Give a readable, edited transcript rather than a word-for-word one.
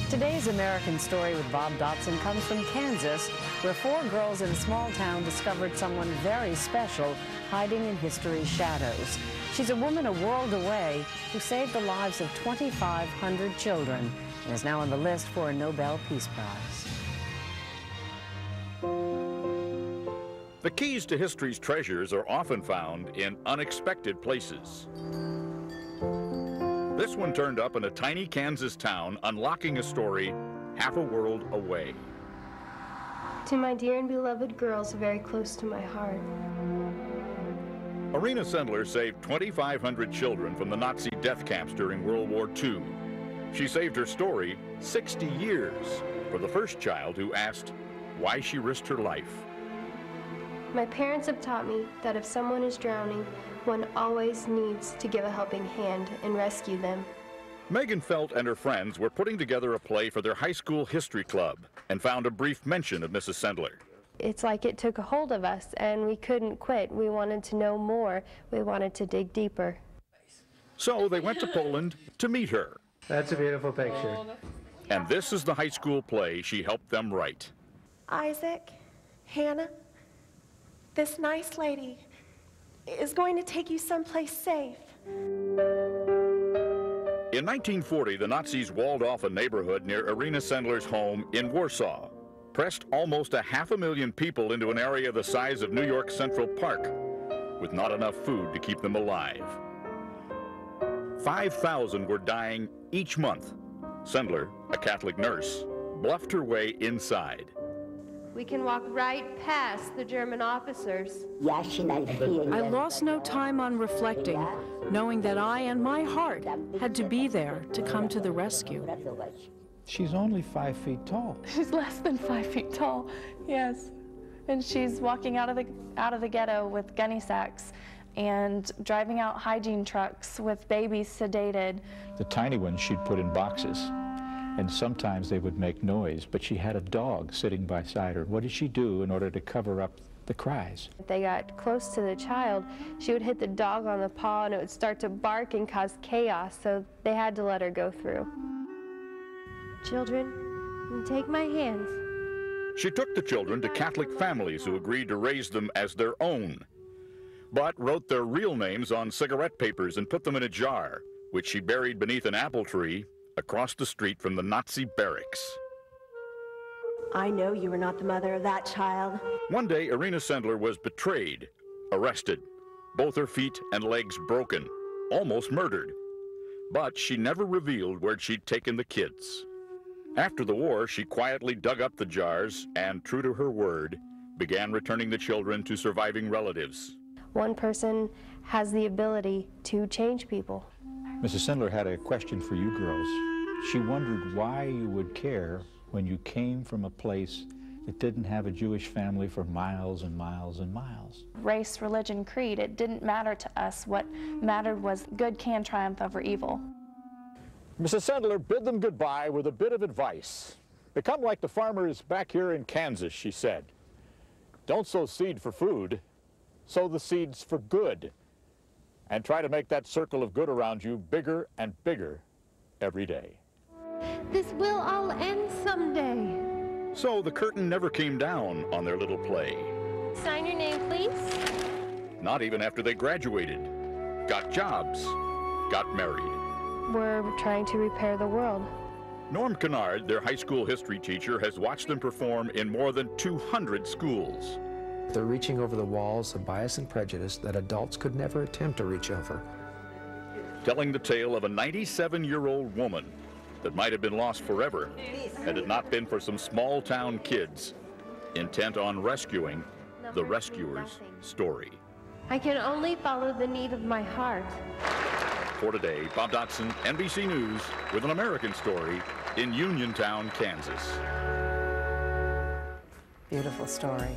Today's American Story with Bob Dotson comes from Kansas, where 4 girls in a small town discovered someone very special hiding in history's shadows. She's a woman a world away who saved the lives of 2,500 children and is now on the list for a Nobel Peace Prize. The keys to history's treasures are often found in unexpected places. This one turned up in a tiny Kansas town, unlocking a story half a world away. To my dear and beloved girls very close to my heart. Irena Sendler saved 2,500 children from the Nazi death camps during World War II. She saved her story 60 years for the first child who asked why she risked her life. My parents have taught me that if someone is drowning, one always needs to give a helping hand and rescue them. Megan Stewart-Felt and her friends were putting together a play for their high school history club and found a brief mention of Mrs. Sendler. It's like it took a hold of us and we couldn't quit. We wanted to know more. We wanted to dig deeper. So they went to Poland to meet her. That's a beautiful picture. And this is the high school play she helped them write. Isaac, Hannah, this nice lady is going to take you someplace safe. In 1940, the Nazis walled off a neighborhood near Irena Sendler's home in Warsaw, pressed almost 500,000 people into an area the size of New York Central Park, with not enough food to keep them alive. 5,000 were dying each month. Sendler, a Catholic nurse, bluffed her way inside. We can walk right past the German officers. I lost no time on reflecting, knowing that I and my heart had to be there to come to the rescue. She's only 5 feet tall. She's less than 5 feet tall, yes. And she's walking out of the ghetto with gunny sacks and driving out hygiene trucks with babies sedated. The tiny ones she'd put in boxes, and sometimes they would make noise, but she had a dog sitting beside her. What did she do in order to cover up the cries? If they got close to the child, she would hit the dog on the paw and it would start to bark and cause chaos, so they had to let her go through. Children, take my hands. She took the children to Catholic families who agreed to raise them as their own, but wrote their real names on cigarette papers and put them in a jar, which she buried beneath an apple tree across the street from the Nazi barracks. I know you were not the mother of that child. One day, Irena Sendler was betrayed, arrested, both her feet and legs broken, almost murdered. But she never revealed where she'd taken the kids. After the war, she quietly dug up the jars and, true to her word, began returning the children to surviving relatives. One person has the ability to change people. Mrs. Sendler had a question for you girls. She wondered why you would care when you came from a place that didn't have a Jewish family for miles and miles and miles. Race, religion, creed, it didn't matter to us. What mattered was good can triumph over evil. Mrs. Sendler bid them goodbye with a bit of advice. Become like the farmers back here in Kansas, she said. Don't sow seed for food, sow the seeds for good. And try to make that circle of good around you bigger and bigger every day. This will all end someday. So the curtain never came down on their little play. Sign your name, please. Not even after they graduated, got jobs, got married. We're trying to repair the world. Norm Kennard, their high school history teacher, has watched them perform in more than 200 schools. They're reaching over the walls of bias and prejudice that adults could never attempt to reach over. Telling the tale of a 97-year-old woman that might have been lost forever had it not been for some small-town kids intent on rescuing the rescuer's story. I can only follow the need of my heart. For today, Bob Dotson, NBC News, with an American Story in Uniontown, Kansas. Beautiful story.